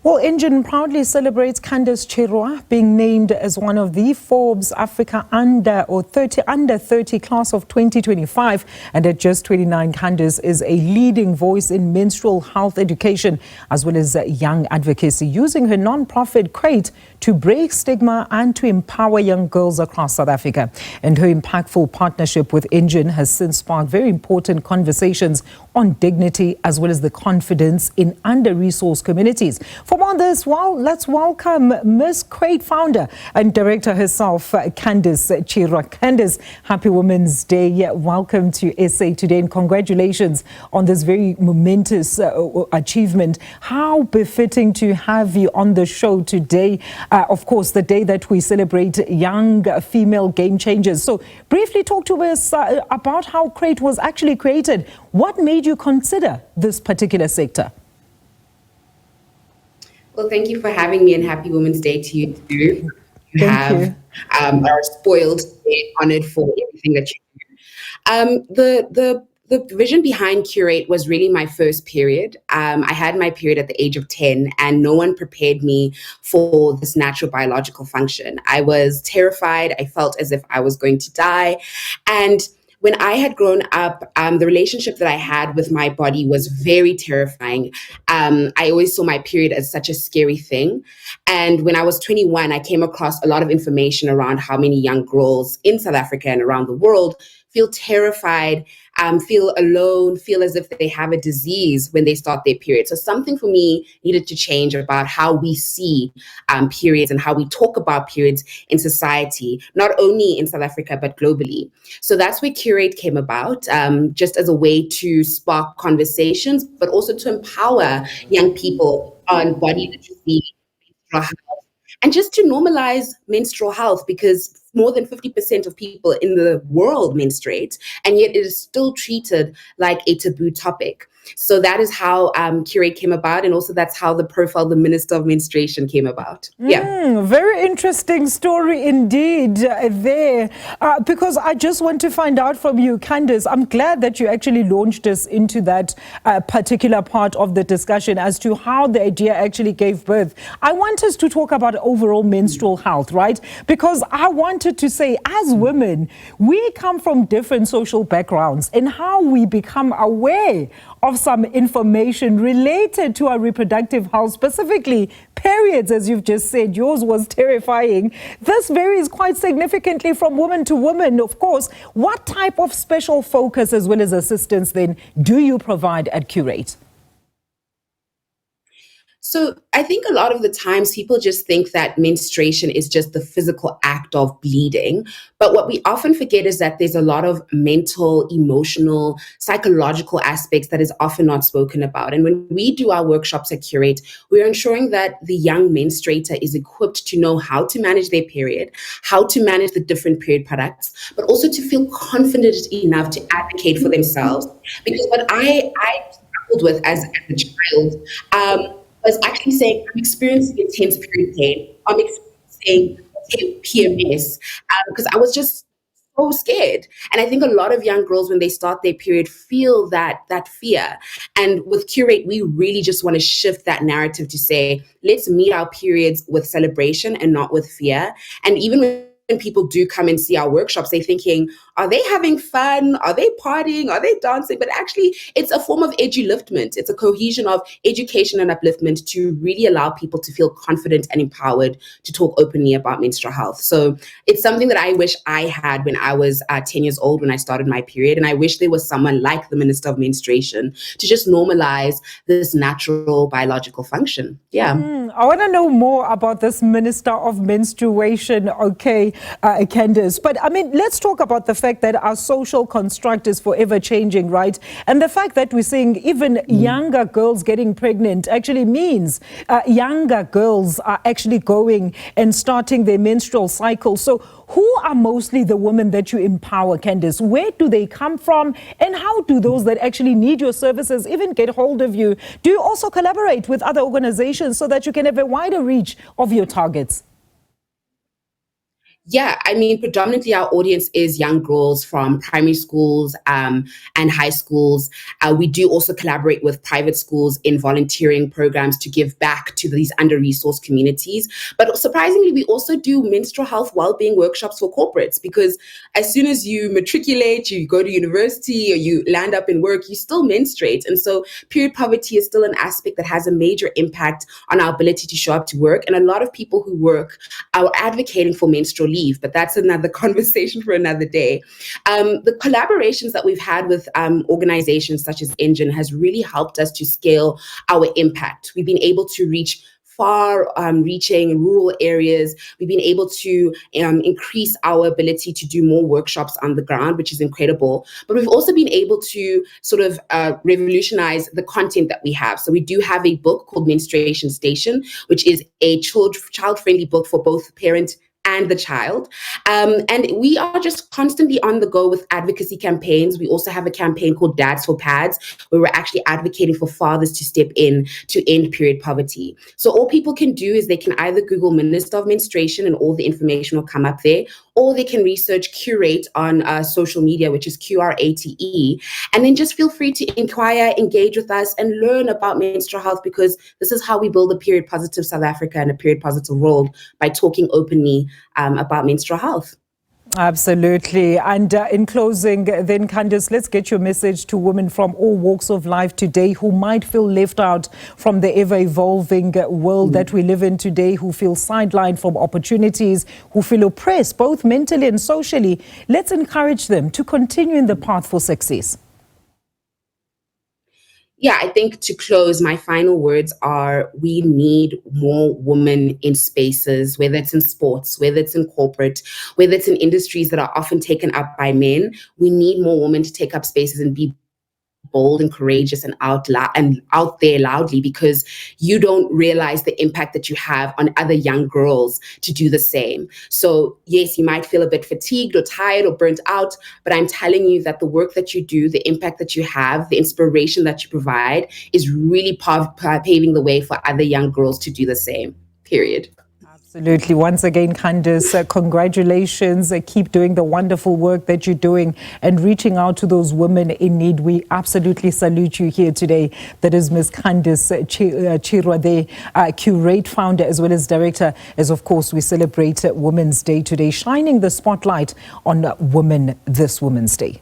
Well, Engen proudly celebrates Candice Chirwa being named as one of the Forbes Africa under 30 class of 2025. And at just 29, Candice is a leading voice in menstrual health education as well as young advocacy, using her non-profit Qrate to break stigma and to empower young girls across South Africa. And her impactful partnership with Engen has since sparked very important conversations on dignity as well as the confidence in under-resourced communities. For more on this, well, let's welcome Miss Qrate Founder and Director herself, Candice Chirwa. Candice, happy Women's Day. Yeah, welcome to SA Today and congratulations on this very momentous achievement. How befitting to have you on the show today. Of course, the day that we celebrate young female game changers. So briefly talk to us about how Qrate was actually created. What made you consider this particular sector? Well, thank you for having me, and happy Women's Day to you too. Are spoiled, honored for everything that you do. The vision behind Qrate was really my first period. I had my period at the age of 10, and no one prepared me for this natural biological function. I was terrified. I felt as if I was going to die. And when I had grown up, the relationship that I had with my body was very terrifying. I always saw my period as such a scary thing. And when I was 21, I came across a lot of information around how many young girls in South Africa and around the world feel terrified, feel alone, feel as if they have a disease when they start their period. So something for me needed to change about how we see periods and how we talk about periods in society, not only in South Africa, but globally. So that's where Qrate came about, just as a way to spark conversations, but also to empower young people on body literacy, menstrual health, and just to normalize menstrual health, because more than 50% of people in the world menstruate, and yet it is still treated like a taboo topic. So that is how Qrate came about, and also that's how the profile, the Minister of Menstruation, came about. Very interesting story indeed there, because I just want to find out from you, Candice. I'm glad that you actually launched us into that particular part of the discussion as to how the idea actually gave birth. I want us to talk about overall menstrual health, right? Because I wanted to say, as women, we come from different social backgrounds, and how we become aware of some information related to our reproductive health, specifically periods, as you've just said. Yours was terrifying. This varies quite significantly from woman to woman, of course. What type of special focus as well as assistance then do you provide at Qrate? So I think a lot of the times people just think that menstruation is just the physical act of bleeding. But what we often forget is that there's a lot of mental, emotional, psychological aspects that is often not spoken about. And when we do our workshops at Qrate, we're ensuring that the young menstruator is equipped to know how to manage their period, how to manage the different period products, but also to feel confident enough to advocate for themselves. Because what I struggled with as a child, was actually saying, I'm experiencing intense period pain, I'm experiencing PMS, because I was just so scared. And I think a lot of young girls, when they start their period, feel that fear. And with Qrate, we really just want to shift that narrative to say, let's meet our periods with celebration and not with fear. And even when people do come and see our workshops, they're thinking, are they having fun? Are they partying? Are they dancing? But actually, it's a form of edu-liftment. It's a cohesion of education and upliftment to really allow people to feel confident and empowered to talk openly about menstrual health. So it's something that I wish I had when I was 10 years old, when I started my period. And I wish there was someone like the Minister of Menstruation to just normalize this natural biological function. I want to know more about this Minister of Menstruation, okay, Candice. But I mean, let's talk about the fact that our social construct is forever changing, right? And the fact that we're seeing even younger girls getting pregnant actually means younger girls are actually going and starting their menstrual cycle. So who are mostly the women that you empower, Candice? Where do they come from? And how do those that actually need your services even get hold of you? Do you also collaborate with other organizations so that you can have a wider reach of your targets? Yeah, I mean, predominantly our audience is young girls from primary schools and high schools. We do also collaborate with private schools in volunteering programs to give back to these under-resourced communities. But surprisingly, we also do menstrual health well-being workshops for corporates, because as soon as you matriculate, you go to university, or you land up in work, you still menstruate. And so period poverty is still an aspect that has a major impact on our ability to show up to work. And a lot of people who work are advocating for menstrual leave, but that's another conversation for another day. The collaborations that we've had with organizations such as Engen has really helped us to scale our impact. We've been able to reach far-reaching rural areas. We've been able to increase our ability to do more workshops on the ground, which is incredible. But we've also been able to sort of revolutionize the content that we have. So we do have a book called Menstruation Station, which is a child-friendly book for both parent and the child. And we are just constantly on the go with advocacy campaigns. We also have a campaign called Dads for Pads, where we're actually advocating for fathers to step in to end period poverty. So all people can do is they can either Google Minister of Menstruation and all the information will come up there, or they can research Qrate on social media, which is Qrate. And then just feel free to inquire, engage with us, and learn about menstrual health, because this is how we build a period positive South Africa and a period positive world, by talking openly about menstrual health. Absolutely. And in closing, then, Candice, let's get your message to women from all walks of life today who might feel left out from the ever-evolving world that we live in today, who feel sidelined from opportunities, who feel oppressed both mentally and socially. Let's encourage them to continue in the path for success. Yeah, I think to close, my final words are, we need more women in spaces, whether it's in sports, whether it's in corporate, whether it's in industries that are often taken up by men. We need more women to take up spaces and be bold and courageous and out there loudly, because you don't realize the impact that you have on other young girls to do the same. So yes, you might feel a bit fatigued or tired or burnt out, but I'm telling you that the work that you do, the impact that you have, the inspiration that you provide is really paving the way for other young girls to do the same, period. Absolutely. Once again, Candice, congratulations. Keep doing the wonderful work that you're doing and reaching out to those women in need. We absolutely salute you here today. That is Ms. Candice Chirwa, the Qrate Founder as well as Director, as of course we celebrate Women's Day today, shining the spotlight on women this Women's Day.